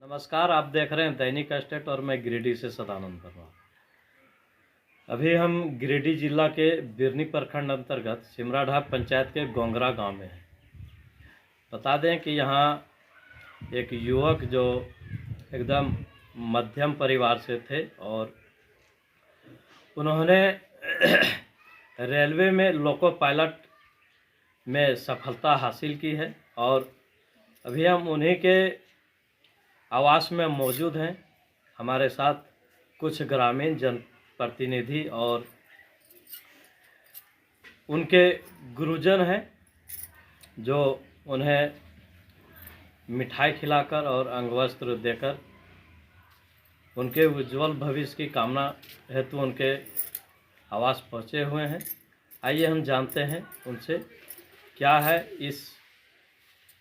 नमस्कार, आप देख रहे हैं दैनिक स्टेट और मैं गिरिडीह से सदानंद वर्मा। अभी हम गिरिडीह जिला के बिरनी प्रखंड अंतर्गत सिमराढाब पंचायत के गोंगरा गांव में हैं। बता दें कि यहाँ एक युवक जो एकदम मध्यम परिवार से थे और उन्होंने रेलवे में लोको पायलट में सफलता हासिल की है और अभी हम उन्हीं के आवास में मौजूद हैं। हमारे साथ कुछ ग्रामीण जनप्रतिनिधि और उनके गुरुजन हैं जो उन्हें मिठाई खिलाकर और अंगवस्त्र देकर उनके उज्जवल भविष्य की कामना हेतु उनके आवास पहुंचे हुए हैं। आइए हम जानते हैं उनसे क्या है इस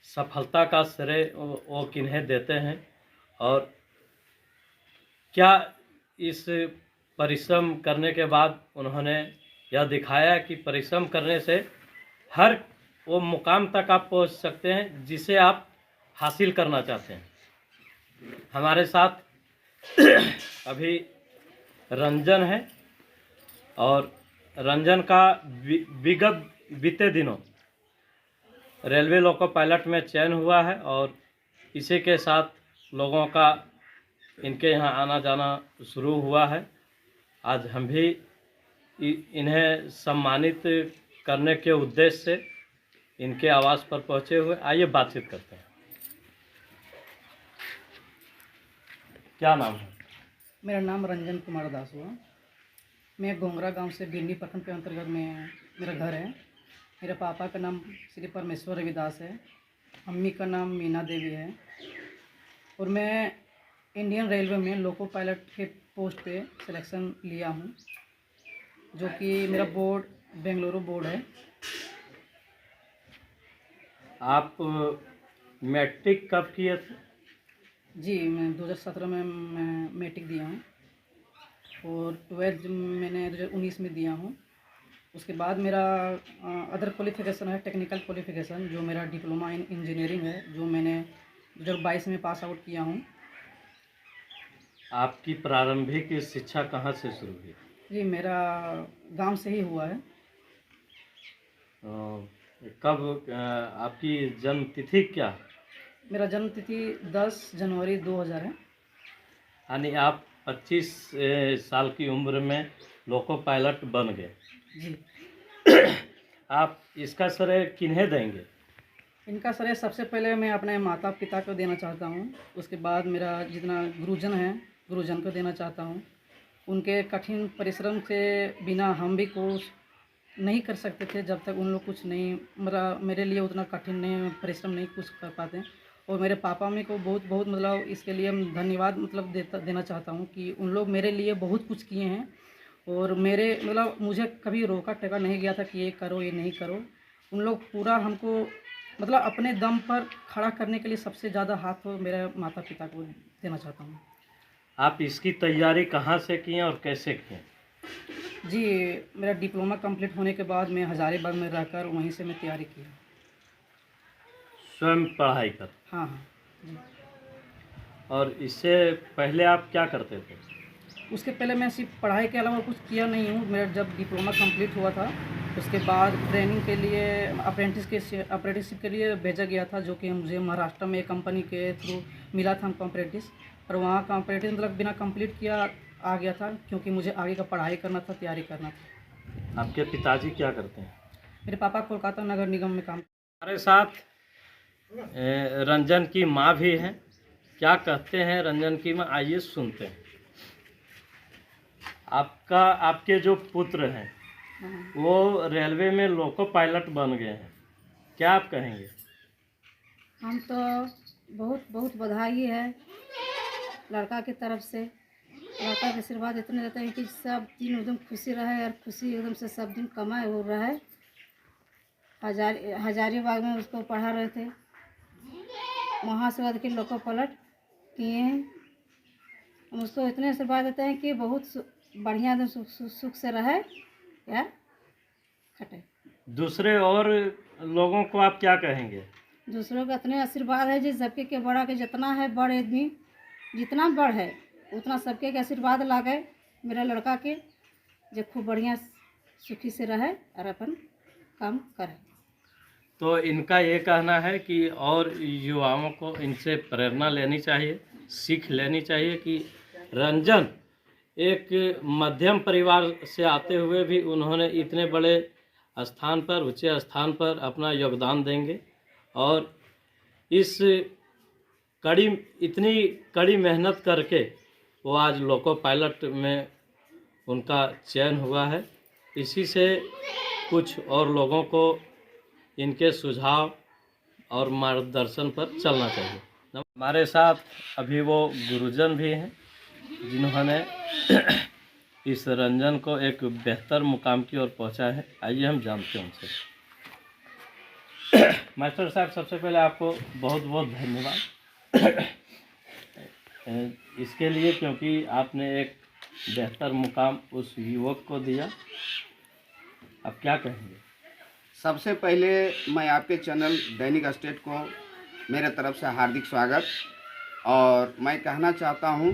सफलता का श्रेय वो किन्हें देते हैं और क्या इस परिश्रम करने के बाद उन्होंने यह दिखाया कि परिश्रम करने से हर वो मुकाम तक आप पहुंच सकते हैं जिसे आप हासिल करना चाहते हैं। हमारे साथ अभी रंजन है और रंजन का विगत बीते दिनों रेलवे लोको पायलट में चयन हुआ है और इसी के साथ लोगों का इनके यहाँ आना जाना शुरू हुआ है। आज हम भी इन्हें सम्मानित करने के उद्देश्य से इनके आवास पर पहुँचे हुए। आइए बातचीत करते हैं। क्या नाम है? मेरा नाम रंजन कुमार दास हुआ। मैं गोंगरा गांव से बिरनी प्रखंड के अंतर्गत में मेरा घर है। मेरे पापा का नाम श्री परमेश्वर रविदास है, मम्मी का नाम मीना देवी है और मैं इंडियन रेलवे में लोको पायलट के पोस्ट पे सिलेक्शन लिया हूँ, जो कि मेरा बोर्ड बेंगलुरु बोर्ड है। आप मैट्रिक कब किए थे? जी, मैं 2017 में मैं मैट्रिक दिया हूँ और 12th मैंने 2019 में दिया हूँ। उसके बाद मेरा अदर क्वालिफ़िकेशन है, टेक्निकल क्वालिफ़िकेशन, जो मेरा डिप्लोमा इन इंजीनियरिंग है, जो मैंने 2022 में पास आउट किया हूँ। आपकी प्रारंभिक शिक्षा कहाँ से शुरू हुई? जी, मेरा गांव से ही हुआ है। कब आपकी जन्म तिथि क्या है? मेरा जन्म तिथि 10 जनवरी 2000 है। यानी आप 25 साल की उम्र में लोको पायलट बन गए। जी। आप इसका श्रेय किन्हें देंगे? इनका श्रेय सबसे पहले मैं अपने माता पिता को देना चाहता हूँ। उसके बाद मेरा जितना गुरुजन है, गुरुजन को देना चाहता हूँ। उनके कठिन परिश्रम के बिना हम भी कुछ नहीं कर सकते थे जब तक उन लोग कुछ नहीं मेरे लिए उतना कठिन नहीं परिश्रम नहीं कुछ कर पाते। और मेरे पापा मम्मी को बहुत बहुत मतलब इसके लिए धन्यवाद देना चाहता हूँ कि उन लोग मेरे लिए बहुत कुछ किए हैं और मेरे मतलब मुझे कभी रोका टोका नहीं गया था कि ये करो ये नहीं करो। उन लोग पूरा हमको मतलब अपने दम पर खड़ा करने के लिए सबसे ज़्यादा हाथ तो मेरे माता पिता को देना चाहता हूँ। आप इसकी तैयारी कहाँ से किए और कैसे किए? जी, मेरा डिप्लोमा कंप्लीट होने के बाद मैं हज़ारीबाग में रहकर वहीं से मैं तैयारी की। स्वयं पढ़ाई कर? हाँ हाँ जी। और इससे पहले आप क्या करते थे? उसके पहले मैं सिर्फ पढ़ाई के अलावा कुछ किया नहीं हूँ। मेरा जब डिप्लोमा कंप्लीट हुआ था उसके बाद ट्रेनिंग के लिए अप्रेंटिसशिप के लिए भेजा गया था, जो कि मुझे महाराष्ट्र में एक कंपनी के थ्रू मिला था अप्रेंटिस। और वहाँ का अप्रेंटिस मतलब बिना कंप्लीट किया आ गया था, क्योंकि मुझे आगे का पढ़ाई करना था, तैयारी करना था। आपके पिताजी क्या करते हैं? मेरे पापा कोलकाता नगर निगम में काम। हमारे साथ रंजन की माँ भी हैं। क्या कहते हैं रंजन की माँ, आइए सुनते हैं। आपके जो पुत्र हैं वो रेलवे में लोको पायलट बन गए हैं, क्या आप कहेंगे? हम तो बहुत बहुत बधाई है लड़का की तरफ से। लड़का के आशीर्वाद इतने रहते हैं कि सब दिन एकदम खुशी रहे और खुशी एकदम से सब दिन कमाए हो रहा है। हजारीबाग में उसको पढ़ा रहे थे, वहाँ से बाद के लोको पायलट किए हैं। हम उसको इतने आशीर्वाद देते हैं कि बहुत बढ़िया सुख से रहे यार खटे। दूसरे और लोगों को आप क्या कहेंगे? दूसरों का इतने आशीर्वाद है जी, सबके के बड़ा के जितना है बड़े आदमी जितना बढ़े उतना सबके के आशीर्वाद लागे मेरा लड़का के, जो खूब बढ़िया सुखी से रहे और अपन काम करे। तो इनका ये कहना है कि और युवाओं को इनसे प्रेरणा लेनी चाहिए, सीख लेनी चाहिए कि रंजन एक मध्यम परिवार से आते हुए भी उन्होंने इतने बड़े स्थान पर, ऊंचे स्थान पर अपना योगदान देंगे और इस इतनी कड़ी मेहनत करके वो आज लोको पायलट में उनका चयन हुआ है। इसी से कुछ और लोगों को इनके सुझाव और मार्गदर्शन पर चलना चाहिए। हमारे साथ अभी वो गुरुजन भी हैं जिन्होंने इस रंजन को एक बेहतर मुकाम की ओर पहुंचा है। आइए हम जानते हैं उनसे। मास्टर साहब, सबसे पहले आपको बहुत बहुत धन्यवाद इसके लिए, क्योंकि आपने एक बेहतर मुकाम उस युवक को दिया। अब क्या कहेंगे? सबसे पहले मैं आपके चैनल दैनिक स्टेट को मेरे तरफ से हार्दिक स्वागत, और मैं कहना चाहता हूं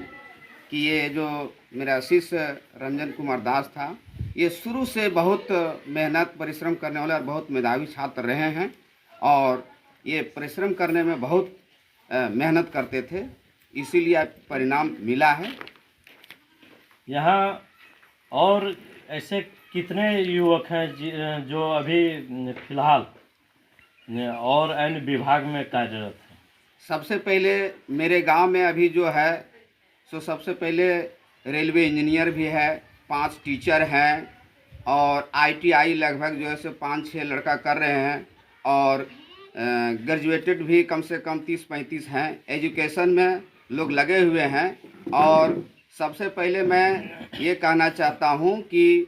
कि ये जो मेरा शिष्य रंजन कुमार दास था, ये शुरू से बहुत मेहनत परिश्रम करने वाले और बहुत मेधावी छात्र रहे हैं और ये परिश्रम करने में बहुत मेहनत करते थे, इसीलिए परिणाम मिला है। यहाँ और ऐसे कितने युवक हैं जो अभी फिलहाल और अन्य विभाग में कार्यरत हैं? सबसे पहले मेरे गांव में अभी जो है सो सबसे पहले रेलवे इंजीनियर भी है, 5 टीचर हैं और ITI लगभग जो है सो 5-6 लड़का कर रहे हैं और ग्रेजुएटेड भी कम से कम 30-35 हैं। एजुकेशन में लोग लगे हुए हैं। और सबसे पहले मैं ये कहना चाहता हूँ कि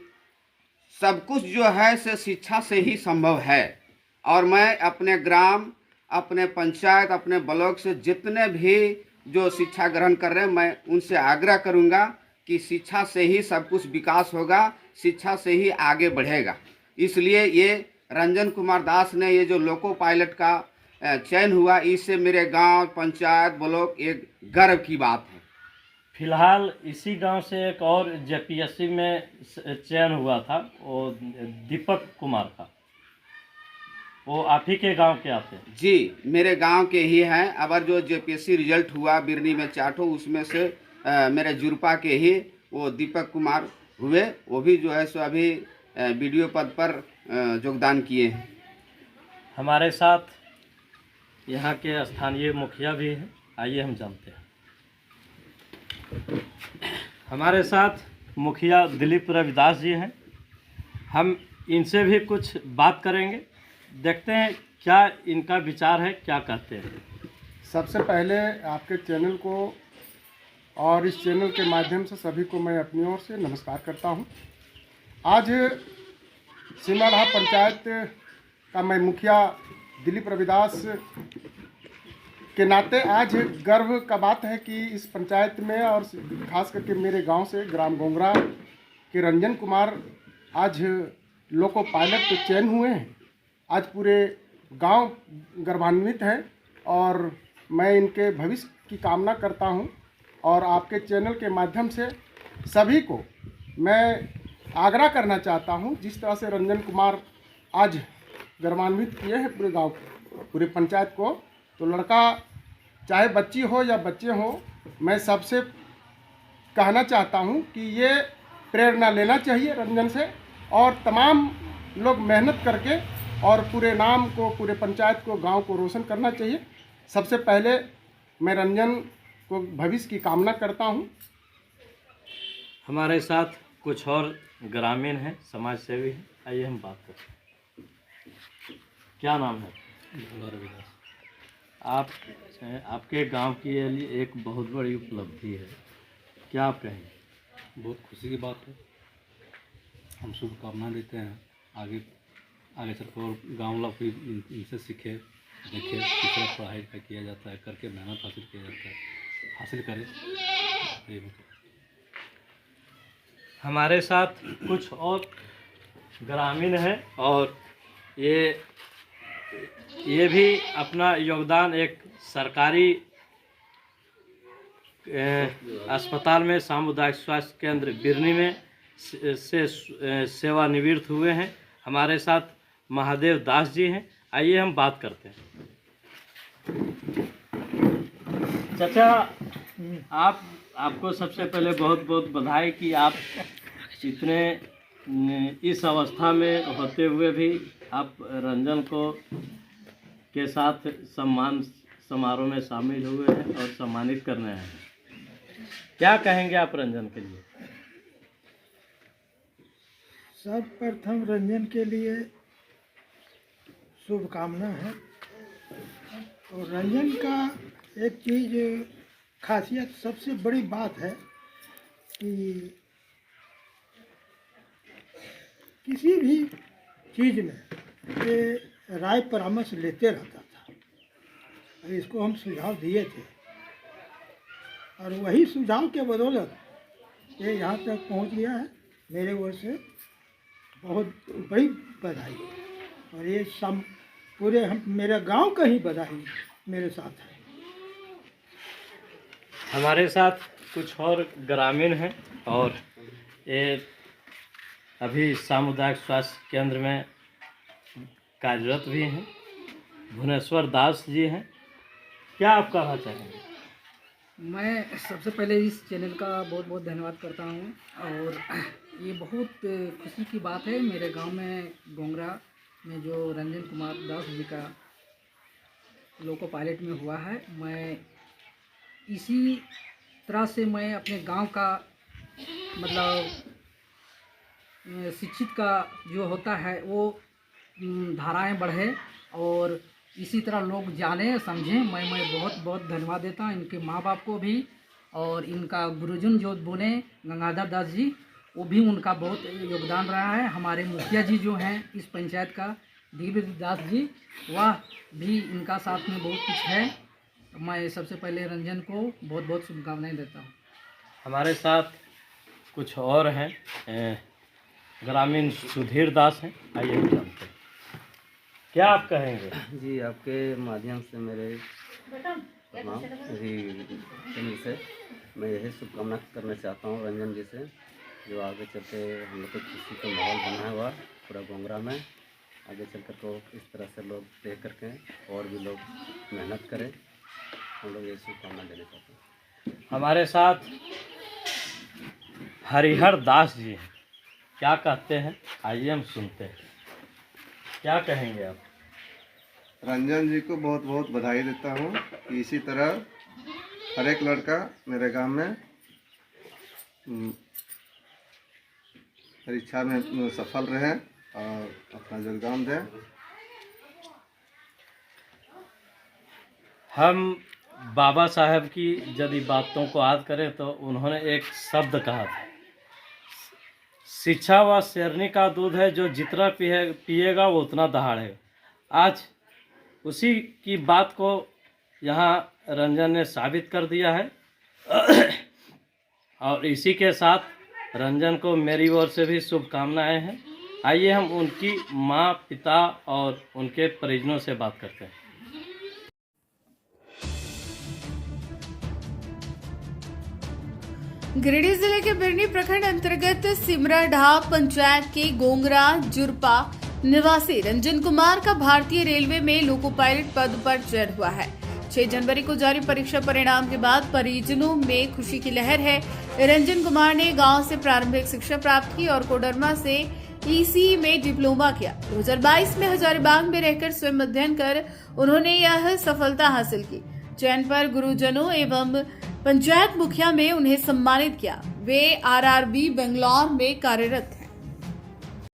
सब कुछ जो है से शिक्षा से ही संभव है, और मैं अपने ग्राम, अपने पंचायत, अपने ब्लॉक से जितने भी जो शिक्षा ग्रहण कर रहे हैं, मैं उनसे आग्रह करूंगा कि शिक्षा से ही सब कुछ विकास होगा, शिक्षा से ही आगे बढ़ेगा। इसलिए ये रंजन कुमार दास ने ये जो लोको पायलट का चयन हुआ, इससे मेरे गांव, पंचायत, ब्लॉक एक गर्व की बात है। फिलहाल इसी गांव से एक और JPSC में चयन हुआ था, वो दीपक कुमार का, वो आप ही के गांव के आते हैं? जी, मेरे गांव के ही हैं। अबर जो JPSC रिजल्ट हुआ बिरनी में 4 उसमें से मेरे जुरपा के ही वो दीपक कुमार हुए। वो भी जो है सो अभी BDO पद पर योगदान किए हैं। हमारे साथ यहाँ के स्थानीय मुखिया भी हैं, आइए हम जानते हैं। हमारे साथ मुखिया दिलीप रविदास जी हैं, हम इनसे भी कुछ बात करेंगे, देखते हैं क्या इनका विचार है, क्या कहते हैं। सबसे पहले आपके चैनल को और इस चैनल के माध्यम से सभी को मैं अपनी ओर से नमस्कार करता हूं। आज सिमरहा पंचायत का मैं मुखिया दिलीप रविदास के नाते आज गर्व का बात है कि इस पंचायत में और खास करके मेरे गांव से ग्राम गोंगरा के रंजन कुमार आज लोको पायलट के चयन हुए हैं। आज पूरे गांव गर्वान्वित है और मैं इनके भविष्य की कामना करता हूं, और आपके चैनल के माध्यम से सभी को मैं आग्रह करना चाहता हूं, जिस तरह से रंजन कुमार आज गर्वान्वित किए हैं पूरे गांव को, पूरे पंचायत को, तो लड़का चाहे बच्ची हो या बच्चे हो, मैं सबसे कहना चाहता हूं कि ये प्रेरणा लेना चाहिए रंजन से, और तमाम लोग मेहनत करके और पूरे नाम को, पूरे पंचायत को, गांव को रोशन करना चाहिए। सबसे पहले मैं रंजन को भविष्य की कामना करता हूं। हमारे साथ कुछ और ग्रामीण हैं, समाज सेवी हैं, आइए हम बात करते हैं। क्या नाम है? रविदास। आपके गांव की ये लिए एक बहुत बड़ी उपलब्धि है, क्या आप कहेंगे? बहुत खुशी की बात है। हम शुभकामना देते हैं आगे चलकर, और गाँव लोग भी इनसे सीखे, देखे किस तरह पढ़ाई किया जाता है, करके मेहनत हासिल किया जाता है, हासिल करें। हमारे साथ कुछ और ग्रामीण हैं और ये भी अपना योगदान एक सरकारी अस्पताल में सामुदायिक स्वास्थ्य केंद्र बिरनी में से सेवानिवृत्त हुए हैं। हमारे साथ महादेव दास जी हैं। आइए हम बात करते हैं। चाचा, आपको सबसे पहले बहुत बहुत बधाई कि आप इतने इस अवस्था में होते हुए भी आप रंजन को के साथ सम्मान समारोह में शामिल हुए हैं और सम्मानित करने हैं। क्या कहेंगे आप रंजन के लिए? सर्वप्रथम रंजन के लिए शुभकामना है। और रंजन का एक चीज़ खासियत, सबसे बड़ी बात है कि किसी भी चीज़ में ये राय परामर्श लेते रहता था और इसको हम सुझाव दिए थे और वही सुझाव के बदौलत ये यहाँ तक पहुँच गया है। मेरे ओर से बहुत बड़ी बधाई। और ये सब पूरे हम मेरे गांव का ही बधाई मेरे साथ है। हमारे साथ कुछ और ग्रामीण हैं और ये अभी सामुदायिक स्वास्थ्य केंद्र में कार्यरत भी हैं। भुवनेश्वर दास जी हैं। क्या आप कहना चाहेंगे? मैं सबसे पहले इस चैनल का बहुत बहुत धन्यवाद करता हूँ। और ये बहुत खुशी की बात है, मेरे गांव में गोंगरा में जो रंजन कुमार दास जी का लोको पायलट में हुआ है, मैं इसी तरह से मैं अपने गांव का मतलब शिक्षित का जो होता है वो धाराएं बढ़े और इसी तरह लोग जाने समझें। मैं बहुत बहुत धन्यवाद देता हूँ इनके माँ बाप को भी और इनका गुरुजन जो बोले गंगाधर दास जी, वो भी उनका बहुत योगदान रहा है। हमारे मुखिया जी जो हैं इस पंचायत का दिव्य दास जी, वह भी इनका साथ में बहुत कुछ है। मैं सबसे पहले रंजन को बहुत बहुत शुभकामनाएं देता हूँ। हमारे साथ कुछ और हैं, ग्रामीण सुधीर दास हैं। आइए हम जानते हैं। क्या आप कहेंगे? जी, आपके माध्यम से मेरे तमाम चैनल से मैं यही शुभकामना करना चाहता हूँ रंजन जी से, जो आगे चलते हम लोग को खुशी का माहौल बना हुआ पूरा गोंगरा में, आगे चलकर को इस तरह से लोग देख करके और भी लोग मेहनत करें। हम लोग ये शुभकामना देना चाहते हैं। हमारे साथ हरिहर दास जी हैं। क्या कहते हैं? आइए हम सुनते हैं। क्या कहेंगे आप? रंजन जी को बहुत बहुत बधाई देता हूँ कि इसी तरह हर एक लड़का मेरे गांव में परीक्षा में सफल रहे और अपना योगदान दें। हम बाबा साहब की यदि बातों को याद करें तो उन्होंने एक शब्द कहा था, शिक्षा व शेरनी का दूध है, जो जितना पिएगा वो उतना दहाड़ेगा। आज उसी की बात को यहाँ रंजन ने साबित कर दिया है। और इसी के साथ रंजन को मेरी ओर से भी शुभकामनाएं हैं। आइए हम उनकी माँ, पिता और उनके परिजनों से बात करते हैं। गिरिडीह जिले के बिरनी प्रखंड अंतर्गत सिमराढा पंचायत के गोंगरा जुरपा निवासी रंजन कुमार का भारतीय रेलवे में लोको पायलट पद पर चयन हुआ है। 6 जनवरी को जारी परीक्षा परिणाम के बाद परिजनों में खुशी की लहर है। रंजन कुमार ने गांव से प्रारंभिक शिक्षा प्राप्त की और कोडरमा से ईसी में डिप्लोमा किया। 2022 में हजारीबाग में रहकर स्वयं अध्ययन कर उन्होंने यह सफलता हासिल की। चयन पर गुरुजनों एवं पंचायत मुखिया में उन्हें सम्मानित किया। वे आरआरबी बेंगलौर में कार्यरत हैं।